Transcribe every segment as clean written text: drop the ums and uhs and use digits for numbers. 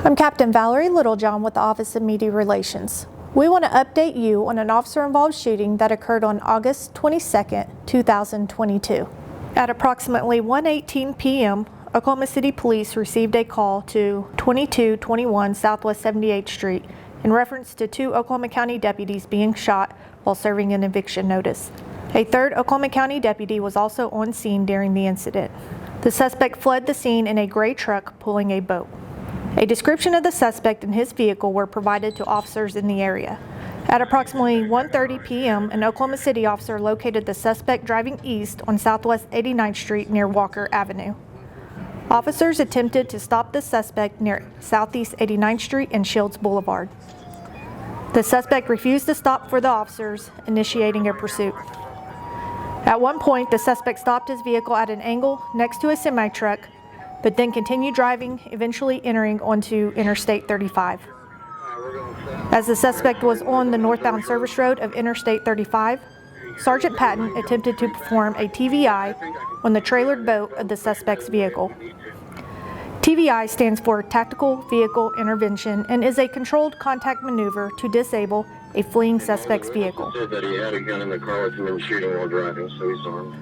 I'm Captain Valerie Littlejohn with the Office of Media Relations. We want to update you on an officer-involved shooting that occurred on August 22, 2022. At approximately 1:18 p.m., Oklahoma City Police received a call to 2221 Southwest 78th Street in reference to two Oklahoma County deputies being shot while serving an eviction notice. A third Oklahoma County deputy was also on scene during the incident. The suspect fled the scene in a gray truck pulling a boat. A description of the suspect and his vehicle were provided to officers in the area. At approximately 1:30 p.m., an Oklahoma City officer located the suspect driving east on Southwest 89th Street near Walker Avenue. Officers attempted to stop the suspect near Southeast 89th Street and Shields Boulevard. The suspect refused to stop for the officers, initiating a pursuit. At one point, the suspect stopped his vehicle at an angle next to a semi-truck, but then continued driving, eventually entering onto Interstate 35. As the suspect was on the northbound service road of Interstate 35, Sergeant Patton attempted to perform a TVI on the trailered boat of the suspect's vehicle. TVI stands for Tactical Vehicle Intervention and is a controlled contact maneuver to disable a fleeing suspect's vehicle. Said that he had a gun in the car with him and shooting while driving, so he's armed.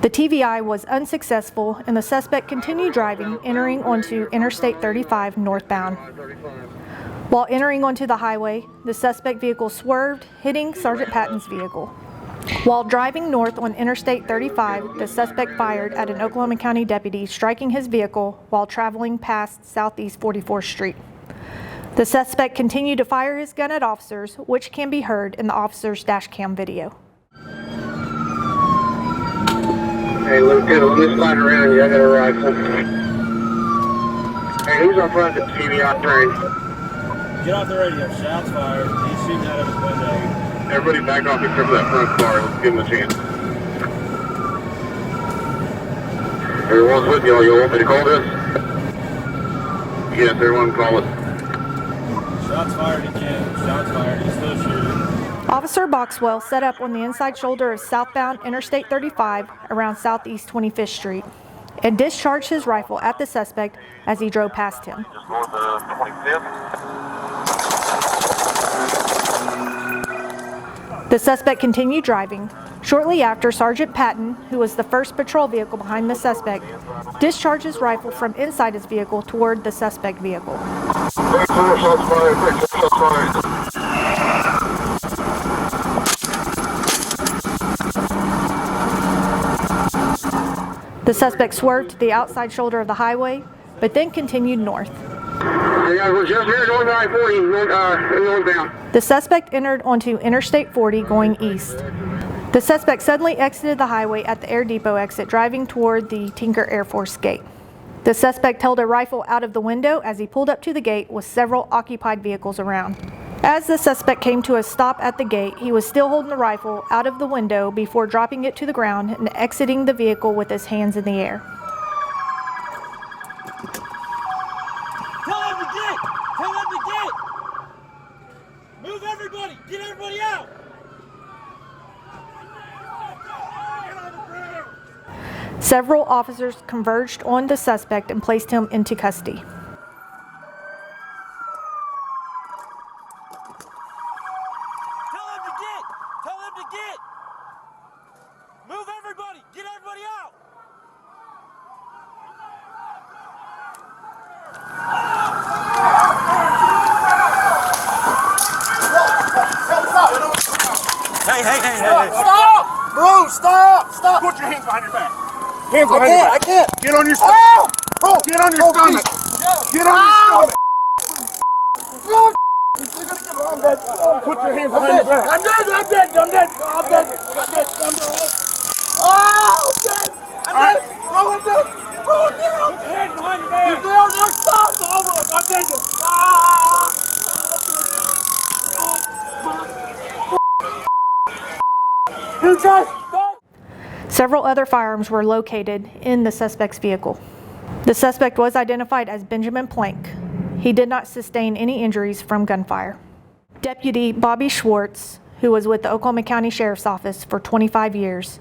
The TVI was unsuccessful and the suspect continued driving, entering onto Interstate 35 northbound. While entering onto the highway, the suspect vehicle swerved, hitting Sergeant Patton's vehicle. While driving north on Interstate 35, the suspect fired at an Oklahoma County deputy, striking his vehicle while traveling past Southeast 44th Street. The suspect continued to fire his gun at officers, which can be heard in the officer's dash cam video. Hey, Lieutenant, let me slide around you. I got a rifle. Hey, who's up front of the TVI train? Get off the radio. Shots fired. He's shooting out of his window. Everybody back off except for that front car. Let's give him a chance. Everyone's with you. You want me to call this? Yes, everyone call it. Shots fired again. Shots fired. He's still shooting. Officer Boxwell set up on the inside shoulder of southbound Interstate 35 around Southeast 25th Street and discharged his rifle at the suspect as he drove past him. Just north of 25th. The suspect continued driving. Shortly after, Sergeant Patton, who was the first patrol vehicle behind the suspect, discharged his rifle from inside his vehicle toward the suspect vehicle. The suspect swerved to the outside shoulder of the highway, but then continued north. Yeah, we're just here going I-40 northbound. The suspect entered onto Interstate 40 going east. The suspect suddenly exited the highway at the Air Depot exit, driving toward the Tinker Air Force Gate. The suspect held a rifle out of the window as he pulled up to the gate with several occupied vehicles around. As the suspect came to a stop at the gate, he was still holding the rifle out of the window before dropping it to the ground and exiting the vehicle with his hands in the air. Tell him to get! Tell him to get! Move everybody! Get everybody out! Several officers converged on the suspect and placed him into custody. Tell him to get! Tell him to get! Move everybody! Get everybody out! Hey! Stop! Bro, stop! Stop! Put your hands behind your back. Hands behind your back. I can't. Get on your stomach. Oh! Bro, Get on your stomach. Get on your stomach. I'm dead. Put your hands behind your back. I'm dead. Oh, I'm dead. I'm dead. Bro, I'm dead. Bro, I'm dead. Hands behind your back! You're down there. Stop. I'm dead. You just stop. Several other firearms were located in the suspect's vehicle. The suspect was identified as Benjamin Plank. He did not sustain any injuries from gunfire. Deputy Bobby Schwartz, who was with the Oklahoma County Sheriff's Office for 25 years,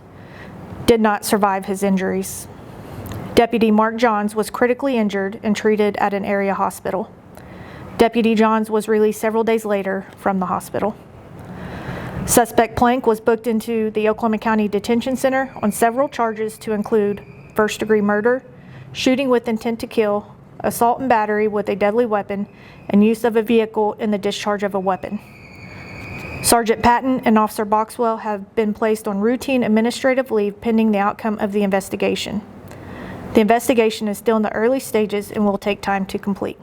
did not survive his injuries. Deputy Mark Johns was critically injured and treated at an area hospital. Deputy Johns was released several days later from the hospital. Suspect Plank was booked into the Oklahoma County Detention Center on several charges to include first-degree murder, shooting with intent to kill, assault and battery with a deadly weapon, and use of a vehicle in the discharge of a weapon. Sergeant Patton and Officer Boxwell have been placed on routine administrative leave pending the outcome of the investigation. The investigation is still in the early stages and will take time to complete.